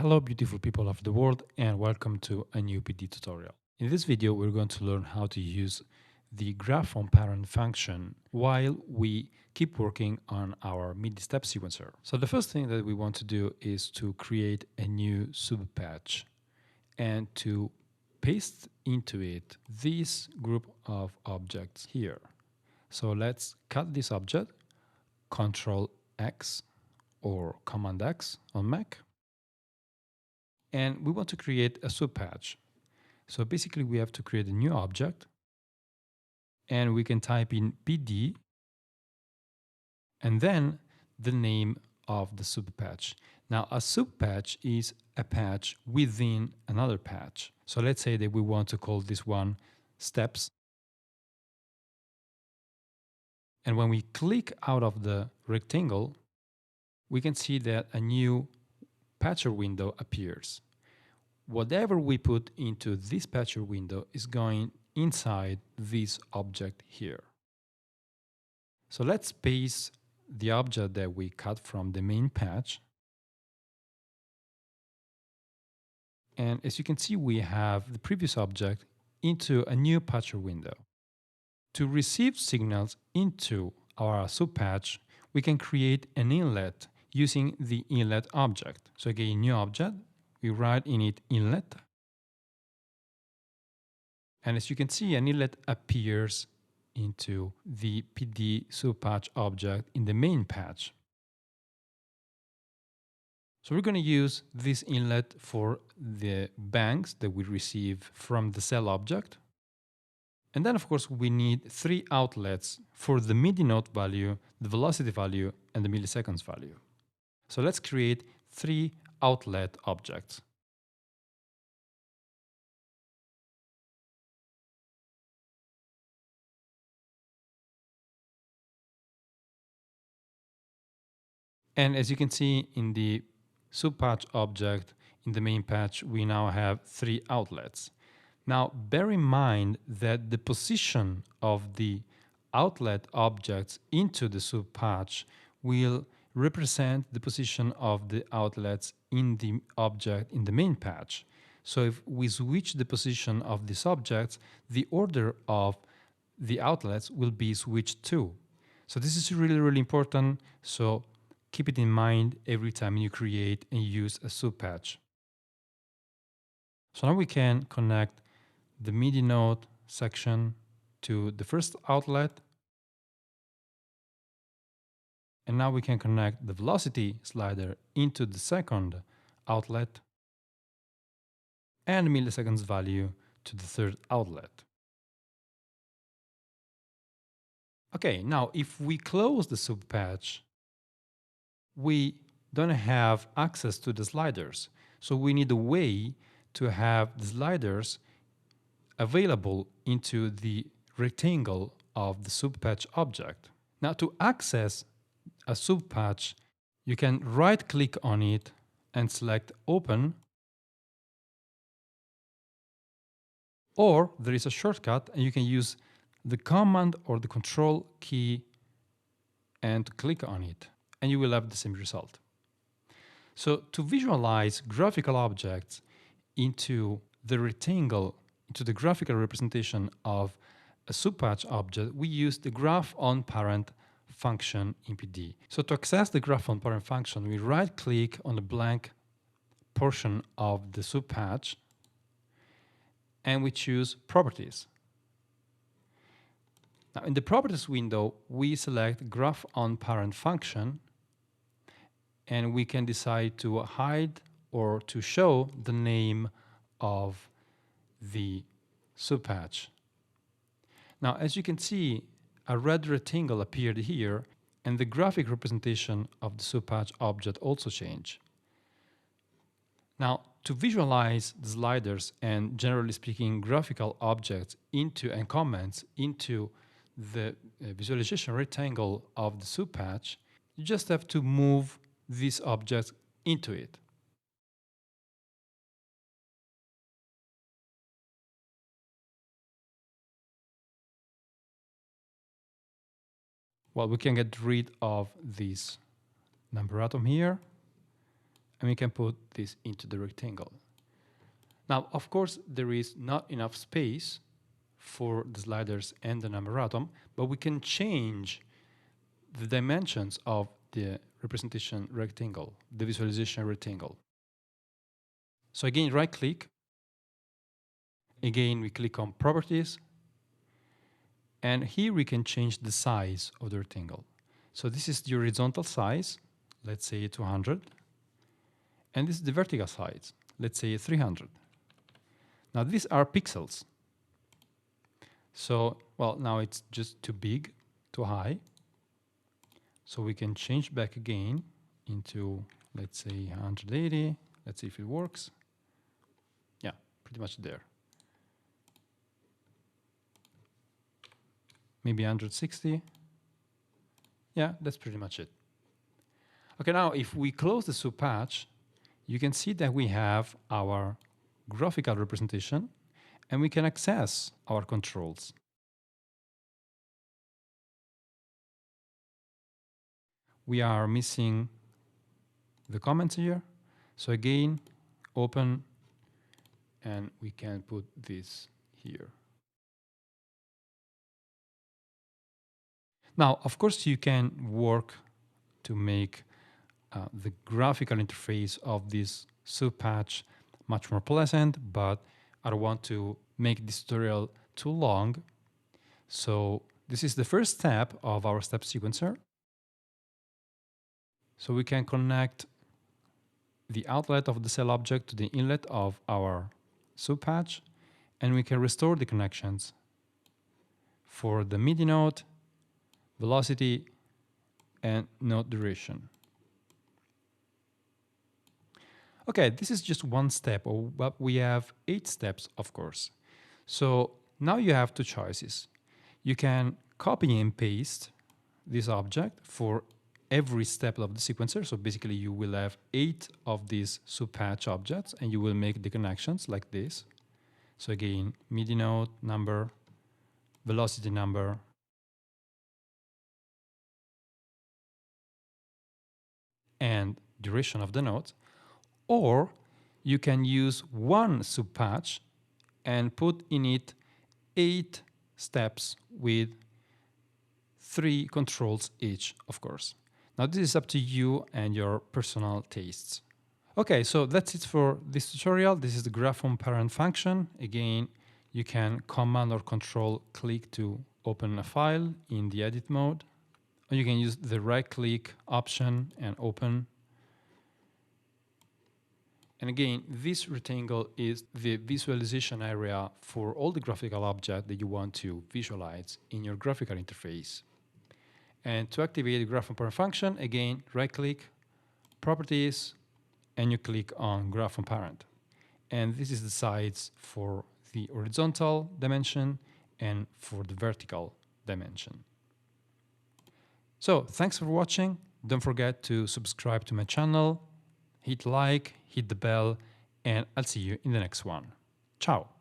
Hello beautiful people of the world and welcome to a new PD tutorial. In this video we're going to learn how to use the graph-on-parent function while we keep working on our MIDI step sequencer. So the first thing that we want to do is to create a new subpatch and to paste into it this group of objects here. So let's cut this object, Ctrl X or Command X on Mac. And we want to create a subpatch. So basically we have to create a new object and we can type in PD and then the name of the subpatch. Now a subpatch is a patch within another patch. So let's say that we want to call this one steps. And when we click out of the rectangle, we can see that a new patcher window appears. Whatever we put into this patcher window is going inside this object here. So let's paste the object that we cut from the main patch. And as you can see, we have the previous object into a new patcher window. To receive signals into our subpatch, we can create an inlet using the inlet object. So again, new object, we write in it inlet. And as you can see, an inlet appears into the PD subpatch object in the main patch. So we're going to use this inlet for the bangs that we receive from the cell object. And then, of course, we need 3 outlets for the MIDI note value, the velocity value, and the milliseconds value. So let's create 3 outlet objects. And as you can see in the subpatch object in the main patch, we now have 3 outlets. Now, bear in mind that the position of the outlet objects into the subpatch will represent the position of the outlets in the object in the main patch. So if we switch the position of these objects, the order of the outlets will be switched too. So this is really important. So keep it in mind every time you create and use a subpatch. So now we can connect the MIDI note section to the first outlet. And now we can connect the velocity slider into the second outlet and milliseconds value to the third outlet. Okay, now if we close the subpatch, we don't have access to the sliders. So we need a way to have the sliders available into the rectangle of the subpatch object. Now to access a subpatch, you can right click on it and select open, or there is a shortcut and you can use the command or the control key and click on it and you will have the same result. So to visualize graphical objects into the rectangle, into the graphical representation of a subpatch object, we use the graph-on-parent function in PD. So to access the graph-on-parent function, we right-click on the blank portion of the subpatch and we choose Properties. Now in the Properties window, we select graph-on-parent function and we can decide to hide or to show the name of the subpatch. Now, as you can see, a red rectangle appeared here and the graphic representation of the subpatch object also changed. Now, to visualize the sliders and generally speaking graphical objects into and comments into the visualization rectangle of the subpatch, you just have to move these objects into it. Well, we can get rid of this number atom here and we can put this into the rectangle. Now, of course, there is not enough space for the sliders and the numeratom, but we can change the dimensions of the representation rectangle, the visualization rectangle. So again, right click. Again, we click on properties. And here we can change the size of the rectangle. So this is the horizontal size, let's say 200. And this is the vertical size, let's say 300. Now these are pixels. So, well, now it's just too big, too high. So we can change back again into, let's say 180. Let's see if it works. Yeah, pretty much there. Maybe 160. Yeah, that's pretty much it. Okay, now if we close the Subpatch, you can see that we have our graphical representation and we can access our controls. We are missing the comments here. So again, open, and we can put this here. Now, of course, you can work to make the graphical interface of this Subpatch much more pleasant, but I don't want to make this tutorial too long. So this is the first step of our step sequencer. So we can connect the outlet of the cell object to the inlet of our Subpatch, and we can restore the connections for the MIDI note, velocity, and note duration. Okay, this is just one step, but we have 8 steps, of course. So now you have 2 choices. You can copy and paste this object for every step of the sequencer. So basically you will have 8 of these Subpatch objects and you will make the connections like this. So again, MIDI note number, velocity number, and duration of the note. Or you can use one Subpatch and put in it 8 steps with 3 controls each, of course. Now this is up to you and your personal tastes. Okay, so that's it for this tutorial. This is the graph on parent function. Again, you can command or control click to open a file in the edit mode. Or you can use the right click option and open. And again, this rectangle is the visualization area for all the graphical objects that you want to visualize in your graphical interface. And to activate the graph on parent function, again, right-click, properties, and you click on graph on parent. And this is the size for the horizontal dimension and for the vertical dimension. So, thanks for watching. Don't forget to subscribe to my channel, hit like, hit the bell, and I'll see you in the next one. Ciao!